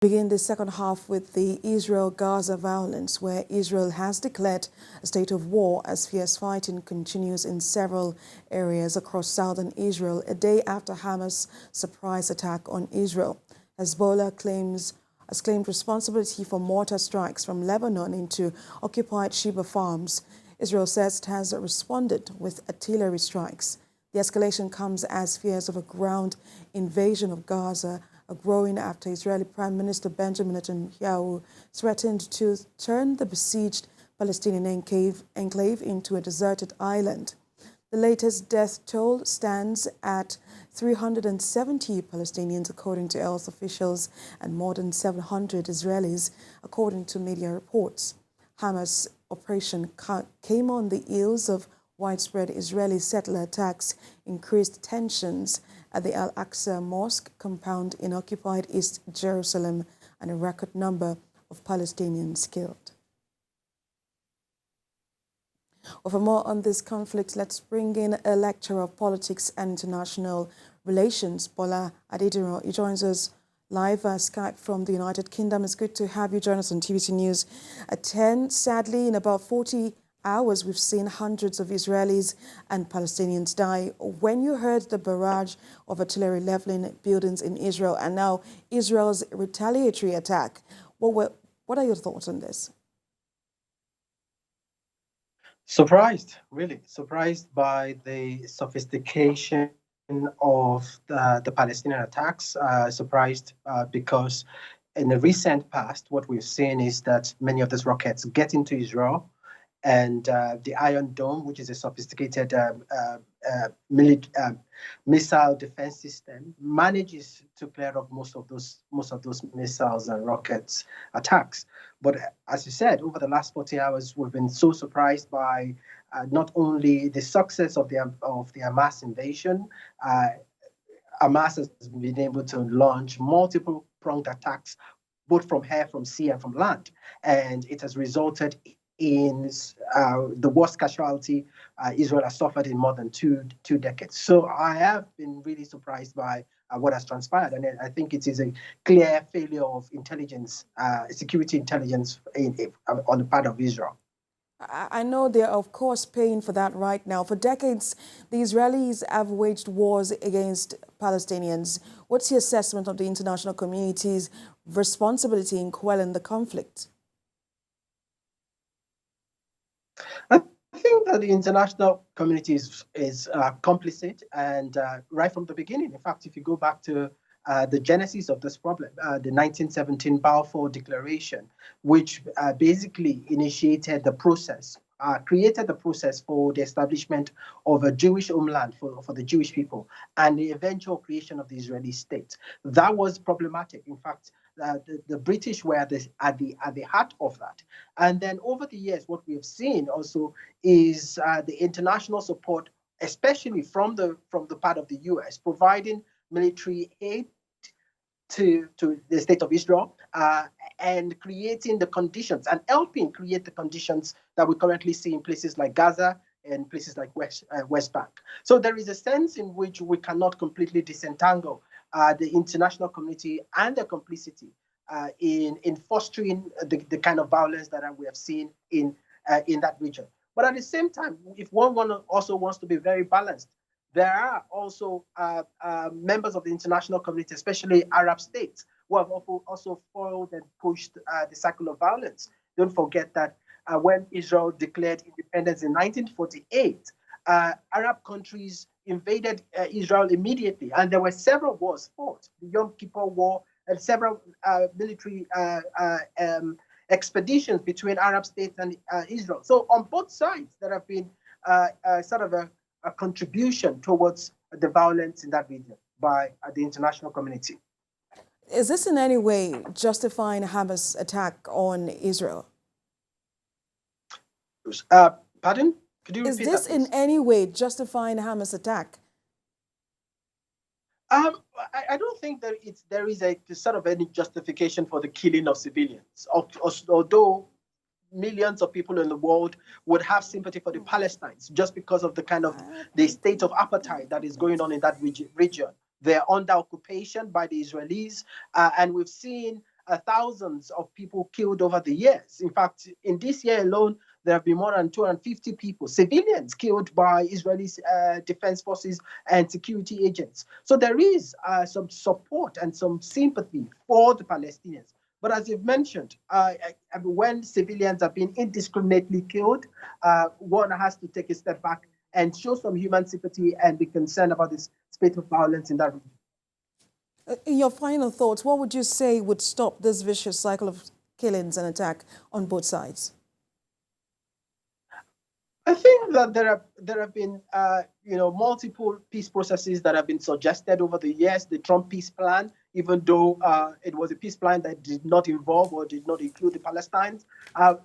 Begin the second half with the Israel-Gaza violence, where Israel has declared a state of war as fierce fighting continues in several areas across southern Israel, a day after Hamas' surprise attack on Israel. Hezbollah has claimed responsibility for mortar strikes from Lebanon into occupied Shebaa Farms. Israel says it has responded with artillery strikes. The escalation comes as fears of a ground invasion of Gaza are growing after Israeli PM Benjamin Netanyahu threatened to turn the besieged Palestinian enclave into a deserted island. The latest death toll stands at 370 Palestinians, according to health officials, and more than 700 Israelis, according to media reports. Hamas' operation came on the heels of widespread Israeli settler attacks, increased tensions at the Al-Aqsa Mosque compound in occupied East Jerusalem, and a record number of Palestinians killed. Well, for more on this conflict, let's bring in a lecturer of politics and international relations, Bola Adediro. He joins us live Skype from the United Kingdom. It's good to have you join us on TVC News at 10. Sadly, in about 40 hours, we've seen hundreds of Israelis and Palestinians die. When you heard the barrage of artillery leveling buildings in Israel and now Israel's retaliatory attack, what are your thoughts on this? Surprised, really surprised by the sophistication of the Palestinian attacks. Surprised because in the recent past, what we've seen is that many of these rockets get into Israel, and the Iron Dome, which is a sophisticated missile defense system, manages to clear off most of those missiles and rockets attacks. But as you said, over the last 40 hours, we've been so surprised by not only the success of the Hamas invasion. Hamas has been able to launch multiple pronged attacks, both from air, from sea, and from land, and it has resulted in the worst casualty Israel has suffered in more than two decades. So I have been really surprised by what has transpired, and I think it is a clear failure of intelligence, security intelligence on the part of Israel. I know they're, of course, paying for that right now. For decades, the Israelis have waged wars against Palestinians. What's your assessment of the international community's responsibility in quelling the conflict? I think that the international community is complicit, and right from the beginning. In fact, if you go back to the genesis of this problem, the 1917 Balfour Declaration, which basically initiated the process, created the process for the establishment of a Jewish homeland for the Jewish people and the eventual creation of the Israeli state. That was problematic. In fact, the British were at the heart of that. And then over the years, what we have seen also is the international support, especially from the part of the US, providing military aid to the state of Israel and creating the conditions and helping create the conditions that we currently see in places like Gaza and places like West Bank. So there is a sense in which we cannot completely disentangle the international community and the complicity in fostering the kind of violence that we have seen in that region. But at the same time, if one also wants to be very balanced, there are also members of the international community, especially Arab states, who have also foiled and pushed the cycle of violence. Don't forget that when Israel declared independence in 1948, Arab countries invaded Israel immediately, and there were several wars fought, the Yom Kippur War and several military expeditions between Arab states and Israel. So on both sides, there have been sort of a contribution towards the violence in that region by the international community. Is this in any way justifying Hamas' attack on Israel? Pardon? Could you repeat that, Is this in any way justifying Hamas' attack? I don't think that there is a sort of any justification for the killing of civilians, although millions of people in the world would have sympathy for the Palestinians just because of the kind of the state of apartheid that is going on in that region. They're under occupation by the Israelis, and we've seen thousands of people killed over the years. In fact, in this year alone, there have been more than 250 people, civilians, killed by Israeli defense forces and security agents. So there is some support and some sympathy for the Palestinians. But as you've mentioned, when civilians are being indiscriminately killed, one has to take a step back and show some human sympathy and be concerned about this spate of violence in that region. In your final thoughts, what would you say would stop this vicious cycle of killings and attack on both sides? I think that there have been multiple peace processes that have been suggested over the years. The Trump peace plan, even though it was a peace plan that did not involve or did not include the Palestinians,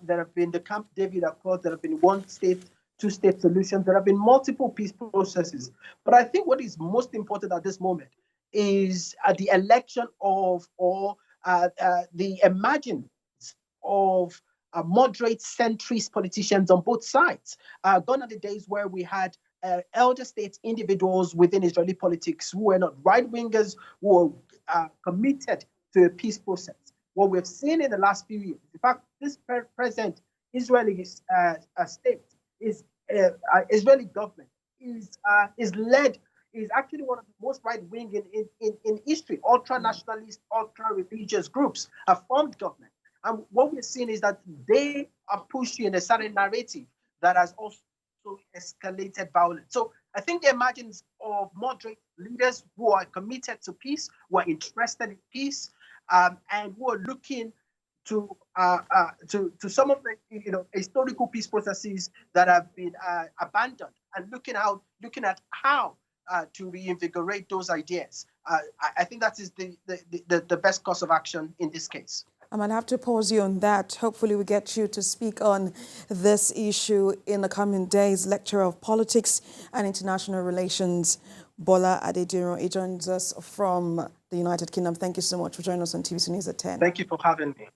there have been the Camp David Accords. There have been one state, two-state solutions. There have been multiple peace processes. But I think what is most important at this moment is the election of the emergence of moderate centrist politicians on both sides. Gone are the days where we had elder state individuals within Israeli politics who were not right-wingers, who were committed to a peace process. What we've seen in the last few years, in fact, this present Israeli state, Israeli government is actually one of the most right-wing in history. Ultra-nationalist, ultra-religious groups have formed government. And what we're seeing is that they are pushing a certain narrative that has also escalated violence. So I think the emergence of moderate leaders who are committed to peace, who are interested in peace, and who are looking to some of the historical peace processes that have been abandoned, and looking at how to reinvigorate those ideas. I think that is the best course of action in this case. I might have to pause you on that. Hopefully we get you to speak on this issue in the coming days. Lecturer of Politics and International Relations, Bola Adediro. He joins us from the United Kingdom. Thank you so much for joining us on TVC News at 10. Thank you for having me.